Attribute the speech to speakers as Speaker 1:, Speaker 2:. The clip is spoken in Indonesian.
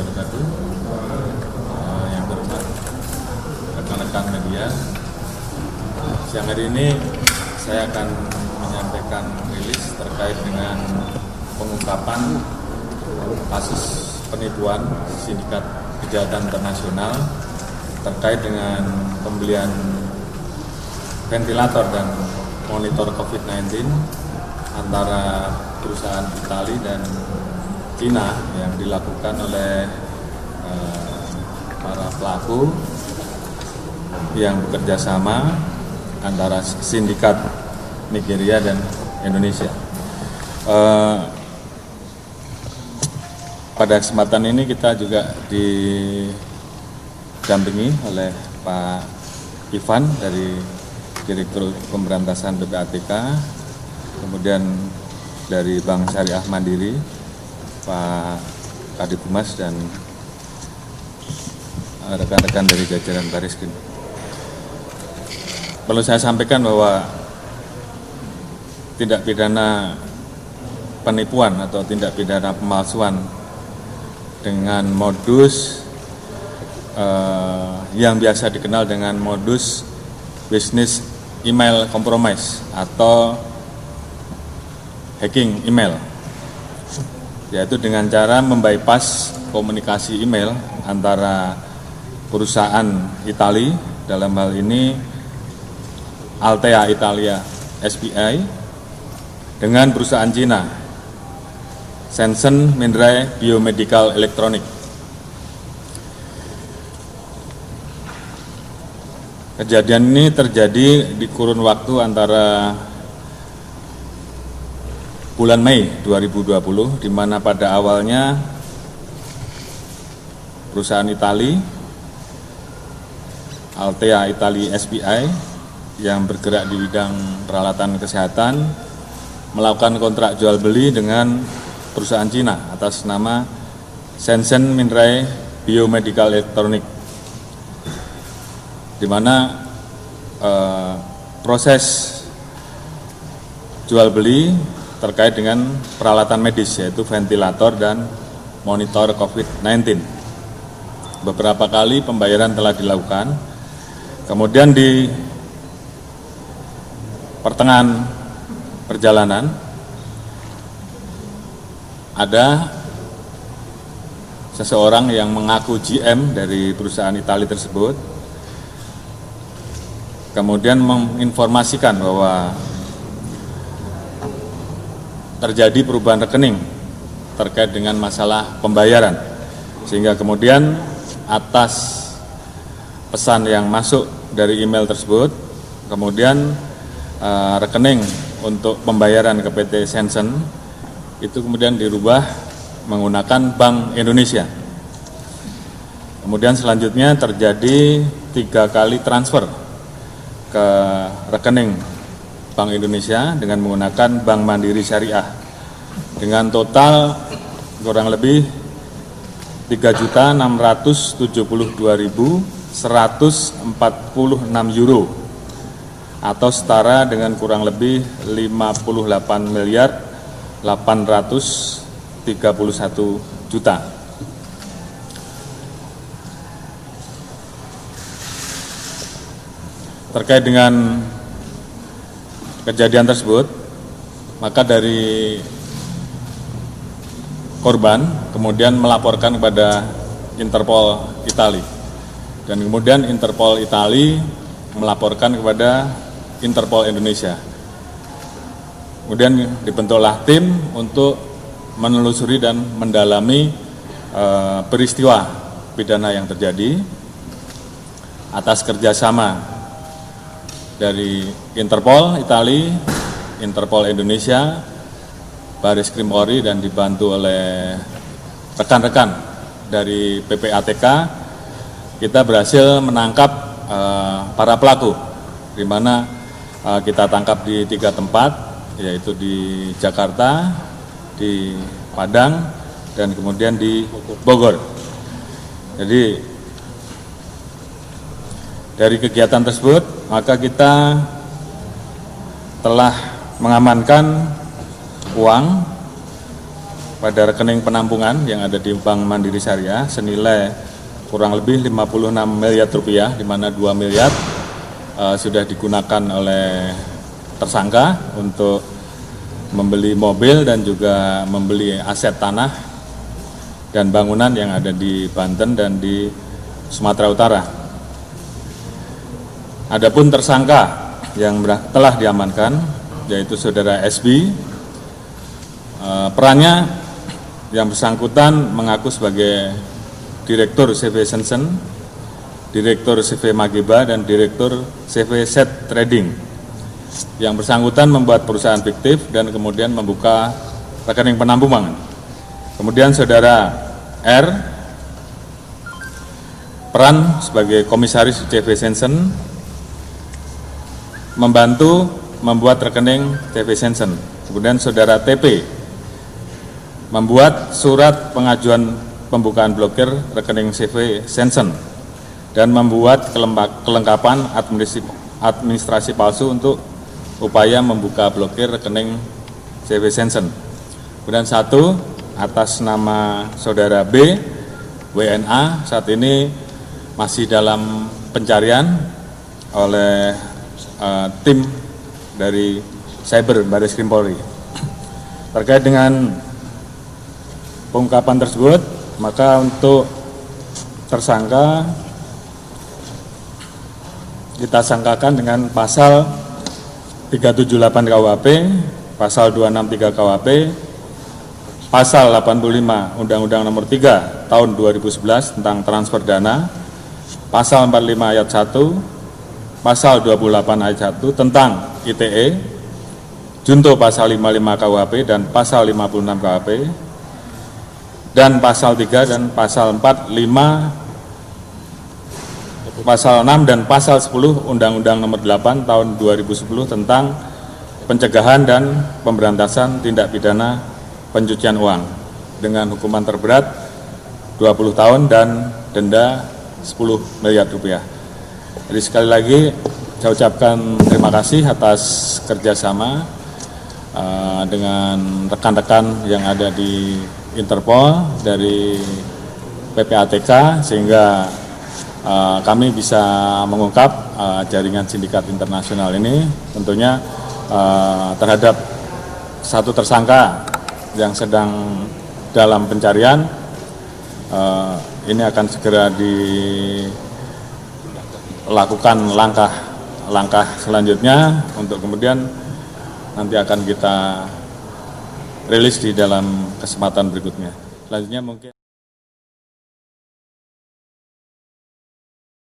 Speaker 1: wabarakatuh. Yang terhormat rekan-rekan media, siang hari ini saya akan menyampaikan rilis terkait dengan pengungkapan kasus penipuan sindikat kejahatan internasional terkait dengan pembelian ventilator dan monitor COVID-19 antara perusahaan Italia dan Cina yang dilakukan oleh para pelaku yang bekerja sama antara sindikat Nigeria dan Indonesia. Pada kesempatan ini kita juga didampingi oleh Pak Ivan dari Direktur Pemberantasan PPATK, kemudian dari Bank Syariah Mandiri, Pak Kadif Humas dan rekan-rekan dari jajaran Bariskim. Perlu saya sampaikan bahwa tindak pidana penipuan atau tindak pidana pemalsuan dengan modus yang biasa dikenal dengan modus bisnis email compromise atau hacking email, yaitu dengan cara membypass komunikasi email antara perusahaan Italia, dalam hal ini Altea Italia SPI, dengan perusahaan Cina Shenzhen Minrai Biomedical Electronic. Kejadian ini terjadi di kurun waktu antara bulan Mei 2020, di mana pada awalnya perusahaan Italia, Altea Italia SPI, yang bergerak di bidang peralatan kesehatan, melakukan kontrak jual beli dengan perusahaan Cina atas nama Shenzhen Minrai Biomedical Electronic, di mana proses jual beli terkait dengan peralatan medis, yaitu ventilator dan monitor COVID-19. Beberapa kali pembayaran telah dilakukan, kemudian di pertengahan perjalanan ada seseorang yang mengaku GM dari perusahaan Italia tersebut, kemudian menginformasikan bahwa terjadi perubahan rekening terkait dengan masalah pembayaran, sehingga kemudian atas pesan yang masuk dari email tersebut, kemudian rekening untuk pembayaran ke PT Shenzhen itu kemudian dirubah menggunakan Bank Indonesia. Kemudian selanjutnya terjadi 3 kali transfer ke rekening Bank Indonesia dengan menggunakan Bank Mandiri Syariah dengan total kurang lebih 3.672.146 euro atau setara dengan kurang lebih 58.831 juta. Terkait dengan kejadian tersebut, maka dari korban kemudian melaporkan kepada Interpol Italia, dan kemudian Interpol Italia melaporkan kepada Interpol Indonesia. Kemudian dibentuklah tim untuk menelusuri dan mendalami peristiwa pidana yang terjadi atas kerjasama dari Interpol Italia, Interpol Indonesia, Baris Krim Polri, dan dibantu oleh rekan-rekan dari PPATK. Kita berhasil menangkap para pelaku, di mana kita tangkap di 3 tempat, yaitu di Jakarta, di Padang, dan kemudian di Bogor. Jadi dari kegiatan tersebut, maka kita telah mengamankan uang pada rekening penampungan yang ada di Bank Mandiri Syariah senilai kurang lebih 56 miliar rupiah, di mana 2 miliar sudah digunakan oleh tersangka untuk membeli mobil dan juga membeli aset tanah dan bangunan yang ada di Banten dan di Sumatera Utara. Adapun tersangka yang telah diamankan yaitu saudara SB, perannya yang bersangkutan mengaku sebagai Direktur CV Sensen, Direktur CV Mageba, dan Direktur CV Set Trading. Yang bersangkutan membuat perusahaan fiktif dan kemudian membuka rekening penampungan. Kemudian saudara R, peran sebagai komisaris CV Sensen, membantu membuat rekening CV Sensen. Kemudian saudara TP membuat surat pengajuan pembukaan blokir rekening CV Sensen dan membuat kelengkapan administrasi palsu untuk upaya membuka blokir rekening CV Sensen. Kemudian satu, atas nama saudara B, WNA, saat ini masih dalam pencarian oleh tim dari Cyber Baris Krim Polri. Terkait dengan pengungkapan tersebut, maka untuk tersangka kita sangkakan dengan pasal 378 KUHP, pasal 263 KUHP, pasal 85 Undang-Undang Nomor 3 Tahun 2011 tentang transfer dana, pasal 45 ayat 1, pasal 28 ayat 1 tentang ITE, junto pasal 55 KUHP dan pasal 56 KUHP, dan pasal 3 dan pasal 4, 5, pasal 6 dan pasal 10 Undang-Undang Nomor 8 Tahun 2010 tentang pencegahan dan pemberantasan tindak pidana pencucian uang dengan hukuman terberat 20 tahun dan denda 10 miliar rupiah. Jadi sekali lagi saya ucapkan terima kasih atas kerjasama dengan rekan-rekan yang ada di Interpol dari PPATK sehingga kami bisa mengungkap jaringan sindikat internasional ini, tentunya terhadap satu tersangka yang sedang dalam pencarian. Ini akan segera dilakukan langkah selanjutnya untuk kemudian nanti akan kita rilis di dalam kesempatan berikutnya. Selanjutnya mungkin